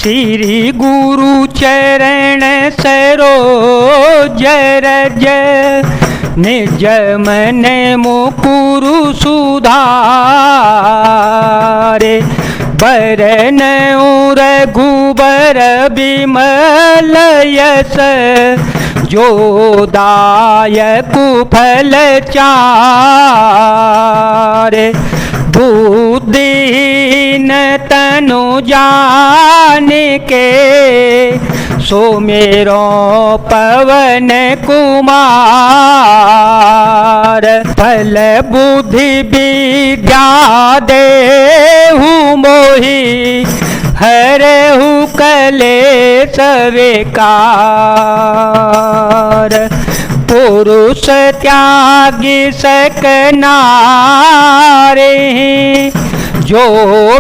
श्री गुरु चरण सरोज रज निज मन मुकुरु सुधारे बरन रघुबर बिमल यस जो दायक फल चारे बुद्धिहीन तनु जान के सुमेरो पवन कुमार फल बुद्धि विद्या देहु मोहि हरहु कलेश विकार पुरुष त्यागी सकनारे जो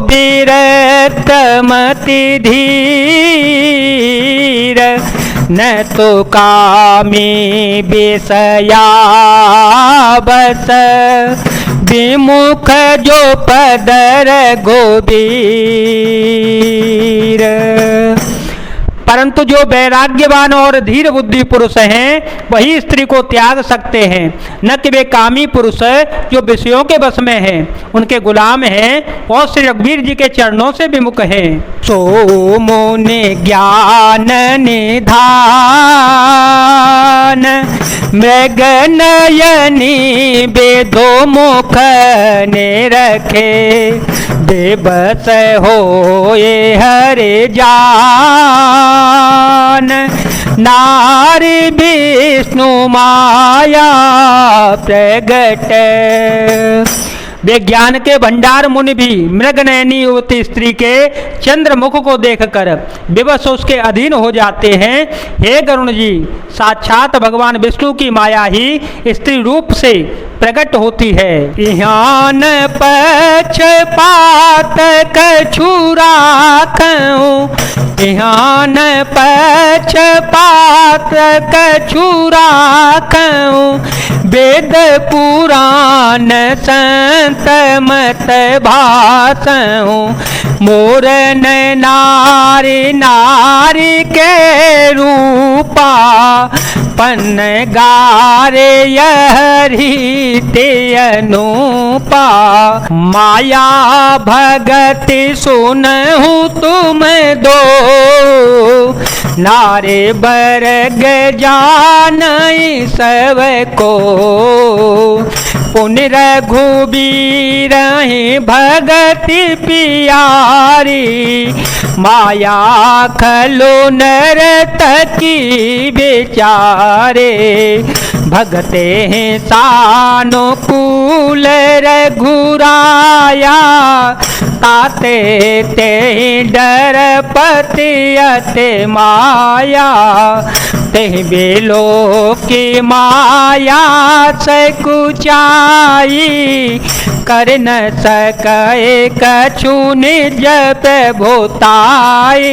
विरत मति धीर न तो कामी विषया बस विमुख जो पदर गोबीर। परंतु जो वैराग्यवान और धीर बुद्धि पुरुष हैं वही स्त्री को त्याग सकते हैं, न कि वे कामी पुरुष जो विषयों के वश में हैं, उनके गुलाम हैं और श्री रघुवीर जी के चरणों से विमुख हैं। सो मुनि ज्ञान निधान मृग नयनी वेदो मुख ने रखे बेबस होए हरे जान नारी विष्णु माया प्रगट। वे ज्ञान के भंडार मुनि भी मृगनयनी युवती स्त्री के चंद्रमुख को देखकर विवश उसके अधीन हो जाते हैं। हे गरुण जी, साक्षात भगवान विष्णु की माया ही स्त्री रूप से प्रकट होती है। इहान पक्षपात कछु राखऊं, इहान पक्षपात कछु राखऊं, वेद पुराण संत मत भाषऊं, मोर नारी नारी के रूपा पन गारे यहरी ते अनुपा, माया भगति सुनहु तुम दो, नारे बरग जानई सब को, पुनि रघुबीर भगति पियारी, माया खलो नर्तकी बेचारे, भगते हैं सानुकूल रघुराया, ताते ते डर पति अति माया, ते बेलो की माया सकुचाई, कर न सके कछु निज प्रभुताई,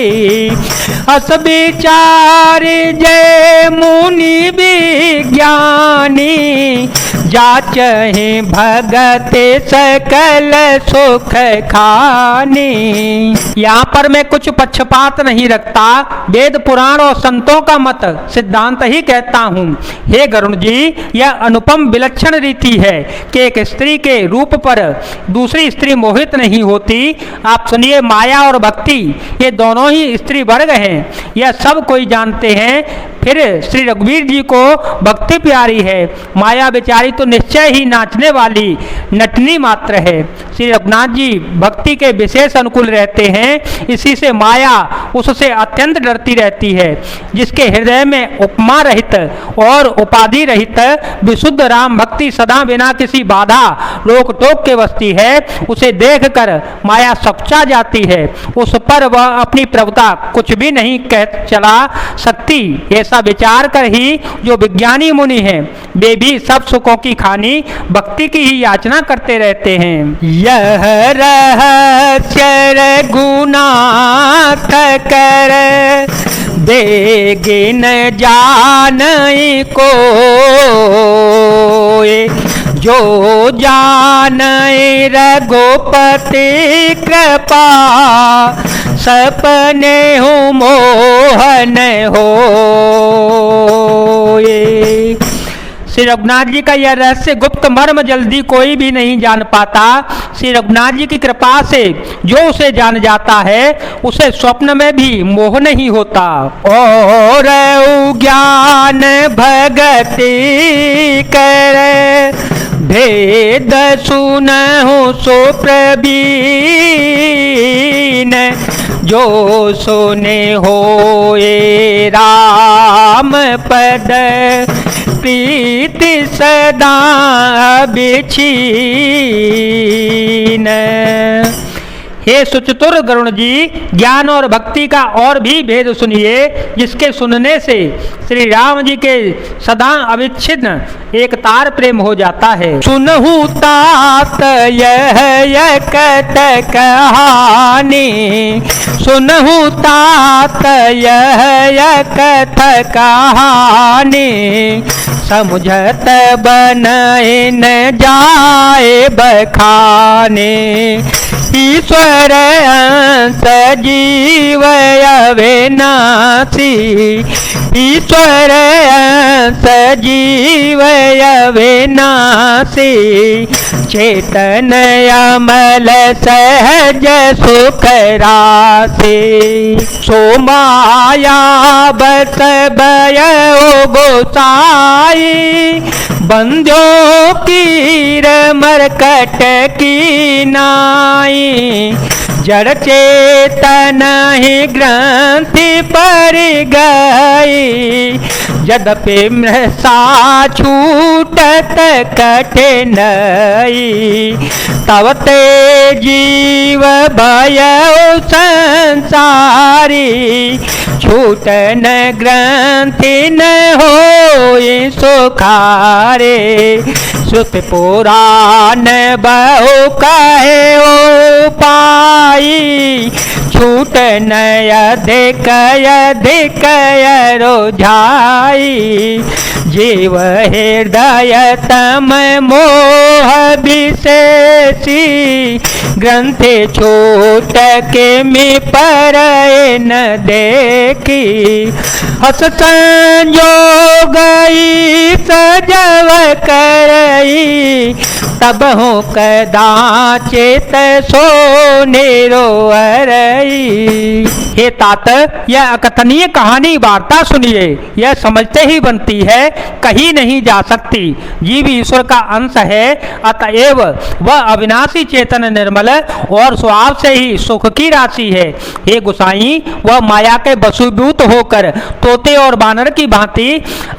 अस विचार जय मुनि विज्ञानी, जाचहि भगत सकल सुख खानी। यहाँ पर मैं कुछ पक्षपात नहीं रखता, वेद पुराण और संतों का मत सिद्धांत ही कहता हूँ। हे गरुण जी, यह अनुपम विलक्षण रीति है कि एक स्त्री के रूप पर दूसरी स्त्री मोहित नहीं होती। आप सुनिए, माया और भक्ति ये दोनों ही स्त्री वर्ग हैं, यह सब कोई जानते हैं। फिर श्री रघुवीर जी को भक्ति प्यारी है, माया बेचारी तो निश्चय ही नाचने वाली नटनी मात्र है। श्री रघुनाथ जी भक्ति के विशेष अनुकूल रहते हैं, इसी से माया उससे अत्यंत डरती रहती है। जिसके हृदय में उपमा रहित और उपाधि रहित विशुद्ध राम भक्ति सदा बिना किसी बाधा रोक टोक के बसती है, उसे देखकर माया सकुचा जाती है, उस पर वह अपनी प्रभुता कुछ भी नहीं कह चला सकती। ऐसा विचार कर ही जो विज्ञानी मुनि हैं वे भी सब सुखों की खानी भक्ति की ही याचना करते रहते हैं। यह रहस्य रघुनाथ कर देगी न जानई को, जो जानई रघुपति कृपा सपने हूँ मोहन हो। श्री रघुनाथ जी का यह रहस्य गुप्त मर्म जल्दी कोई भी नहीं जान पाता। श्री रघुनाथ जी की कृपा से जो उसे जान जाता है उसे स्वप्न में भी मोह नहीं होता। और ज्ञान भगति कर भेद सुनहु सो प्रवीण, जो सुने होए राम पद प्रीति सदा बिछीन। हे सुचतुर गरुण जी, ज्ञान और भक्ति का और भी भेद सुनिए, जिसके सुनने से श्री राम जी के सदा अविच्छिन्न एक तार प्रेम हो जाता है। सुनहु तात यह कथ कहानी, सुनहु तात यह कथ कहानी, समुझत बनए न जाए बखाने। ईश्वर अंश जीव अविनाशी, ईश्वर अंश जीव अविनाशी, चेतन अमल सहज सुख राशि। सो माया बस भयो गोसाई, बंध्यो कीर मरकट की नाई। जड़ चेतन ही ग्रंथि पर गई, यद्यपि मृषा छूटत कठिनाई। तब ते जीव भयो संसारी, छूटन ग्रंथि न होई सुखारे। श्रुति पुराण बहु कहे ओ पाई, छूटन अधिक अधिक रोझाई। जीव हृदय तम मोह विशेषी, ग्रंथि छूट के मी पर न देखी। हस संयोग सजव करई, तब हो कदाचित सोने रोअरई। हे तात, यह अकथनीय कहानी वार्ता सुनिए, यह समझते ही बनती है, कहीं नहीं जा सकती। जीव ईश्वर का अंश है, अतएव वह अविनाशी चेतन निर्मल और स्वभाव से ही सुख की राशि है। हे गोसाई, वह माया के वशीभूत होकर तोते और बानर की भांति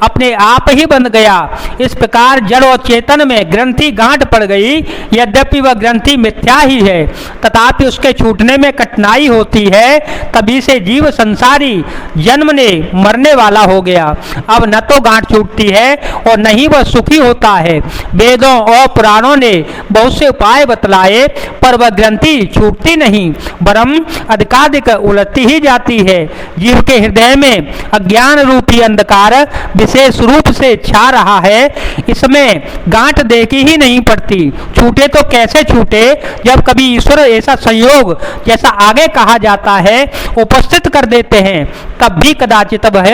अपने आप ही बन गया। इस प्रकार जड़ और चेतन में ग्रंथि गांठ पड़ गई। यद्यपि वह ग्रंथि मिथ्या ही है, तथापि उसके छूटने में कठिनाई होती है। तभी से जीव संसारी जन्मने मरने वाला हो गया। अब न तो गांठ छूटती है और न ही वह सुखी होता है। वेदों और पुराणों ने बहुत से उपाय बतलाए, पर वह ग्रंथि छूटती नहीं, वरम अधिकाधिक उलटती ही जाती है। जीव के हृदय में अज्ञान रूपी अंधकार विशेष रूप से छा रहा है। इसमें गांठ देखी ही नहीं पड़ती। छूटे तो कैसे छूटे, जब कभी ईश्वर ऐसा संयोग जैसा आगे कहा जाता है उपस्थित कर देते हैं, तब भी कदाचित वह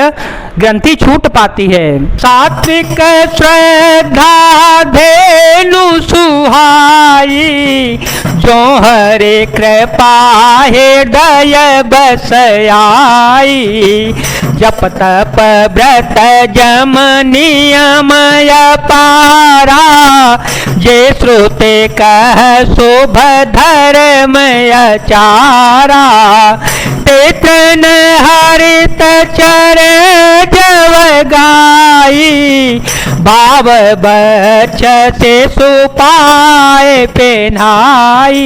ग्रंथि छूट पाती है। सात्विक श्रद्धा धेनु सुहाई, जो हरे कृपा हृदय बस आई। जप तप व्रत जम नियम पारा, जे श्रुते कह शुभ धर्म चारा। तेतन हरित चर जव गाई, भाव बच्च से सुपाए पेनाई।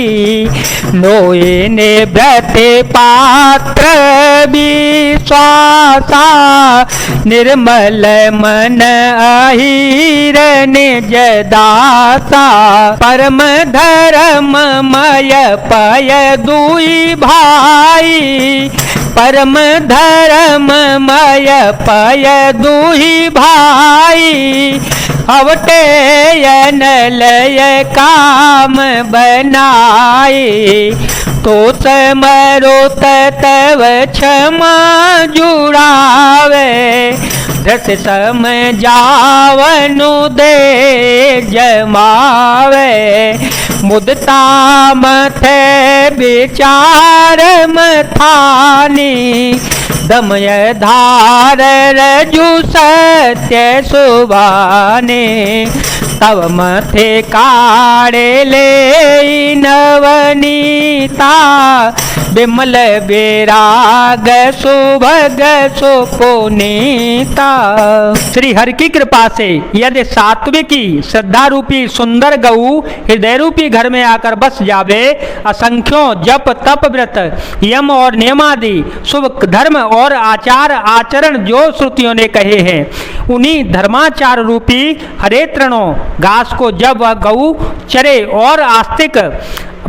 लोए ने व्रत पात्र विश्वासा, निर्मल मन अहिर निज दासा। परम धर्ममय पय दुई भाई, परम धर्ममय पय दुहि भाई, अवटे अनलय काम बनाए, तो समरो तव क्षमा जुड़ावे, रस समझावनु दे जमावे, मुदता मथे विचार मथानी, दमय धार रजु सत्य सुभाने, तव मथे काढ़े ले नवनीता, विमल विराग सुभग सुपुनीता। श्री हरि की कृपा से यदि सात्विकी श्रद्धा रूपी सुंदर गऊ हृदय रूपी घर में आकर बस जावे, असंख्यों जप तप व्रत यम और नियमादि शुभ धर्म और आचार आचरण जो श्रुतियों ने कहे हैं, उन्हीं धर्माचार रूपी हरे तृणों घास को जब वह गऊ चरे और आस्तिक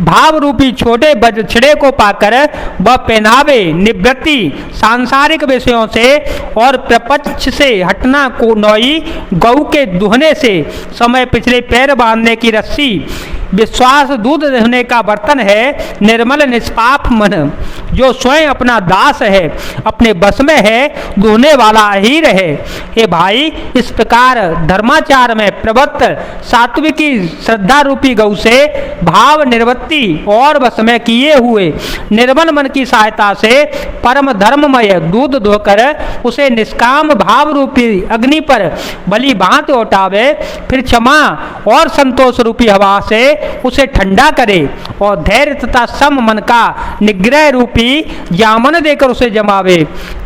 भाव रूपी छोटे बछड़े को पाकर वह पहनावे, निवृत्ति सांसारिक विषयों से और प्रपंच से हटना को नोई, गऊ के दुहने से समय पिछले पैर बांधने की रस्सी, विश्वास दूध देने का बर्तन है, निर्मल निष्पाप मन जो स्वयं अपना दास है, अपने बस में है, दुहने वाला ही रहे। हे भाई, इस प्रकार धर्माचार में प्रवृत्त सात्विकी श्रद्धा रूपी गौ से भाव निर्वृत्ति और बस में किए हुए निर्मल मन की सहायता से परम धर्ममय दूध धोकर उसे निष्काम भाव रूपी अग्नि पर भली भांति उठावे, फिर क्षमा और संतोष रूपी हवा से उसे ठंडा करे और धैर्य तथा सम मन का निग्रह रूपी जामन देकर उसे जमावे,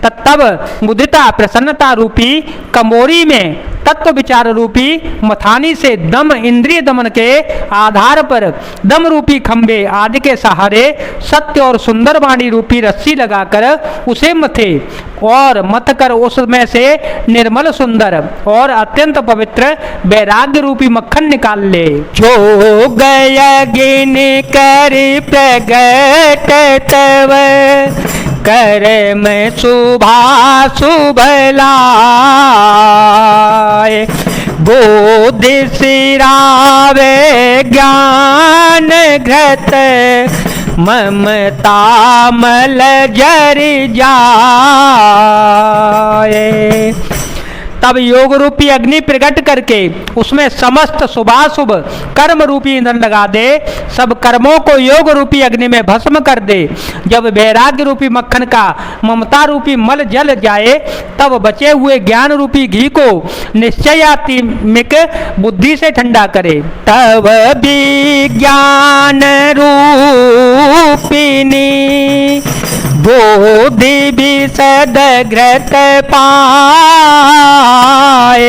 तब मुदिता प्रसन्नता रूपी कमोरी में तत्व विचार रूपी मथानी से दम इंद्रिय दमन के आधार पर दम रूपी खंबे आदि के सहारे सत्य और सुंदर वाणी रूपी रस्सी लगाकर उसे मथे और मथ कर उसमें से निर्मल सुंदर और अत्यंत पवित्र वैराग्य रूपी मक्खन निकाल ले। जो गया गिन कर प्रगट तव कर में शुभा शुभ लाए, बोधि सिरावे ज्ञान घृत ममता मल जर जाए। तब योग रूपी अग्नि प्रकट करके उसमें समस्त शुभाशुभ कर्म रूपी ईंधन लगा दे, सब कर्मों को योग रूपी अग्नि में भस्म कर दे। जब वैराग्य रूपी मक्खन का ममता रूपी मल जल जाए, तब बचे हुए ज्ञान रूपी घी को निश्चयात्मिक बुद्धि से ठंडा करे। तब विज्ञान रूपिणी बोधि विशद घृत पाए,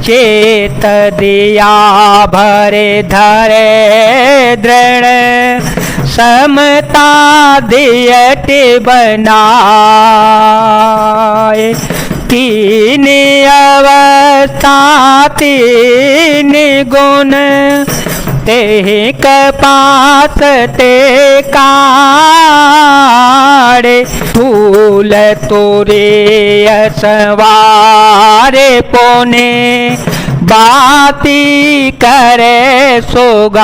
चेत दिया भरे धरे दृढ़ समता दियति बनाए। तीन अवस्था तीन गुण ते कपास ते काड़े, फूल तोरे असवारे पोने बाती करे सोगाड़े।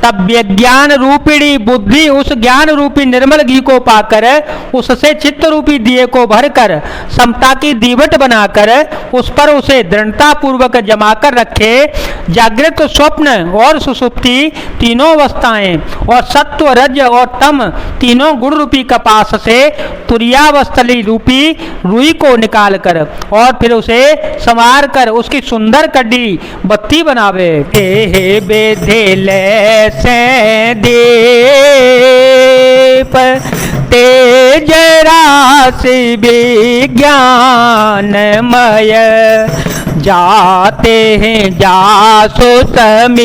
तब ज्ञान रूपिणी बुद्धि उस ज्ञान रूपी निर्मल घी को पाकर उससे चित्त रूपी दिए को भरकर समता की दीवट बनाकर उस पर उसे दृढ़ता पूर्वक जमाकर रखे। जागृत स्वप्न और सुषुप्ति तीनों अवस्थाएं और सत्व रज और तम तीनों गुण रूपी कपास से तुरियावस्थली रूपी रुई को निकाल कर और फिर उसे संवार कर उसकी सुंदर कड्डी बत्ती बनावे। हे बेधेले से दीप तेज राशि विज्ञानमय, जाते हैं जासो समीप,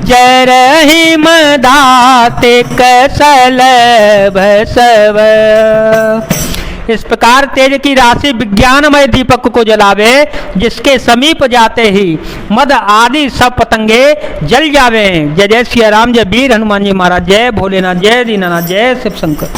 जरहि मदाते कसल भसव। इस प्रकार तेज की राशि विज्ञानमय दीपक को जलावे, जिसके समीप जाते ही मद आदि सब पतंगे जल जावे। जय जय सिया राम, जय वीर हनुमान जी महाराज, जय भोलेनाथ, जय दीनानाथ, जय शिव शंकर।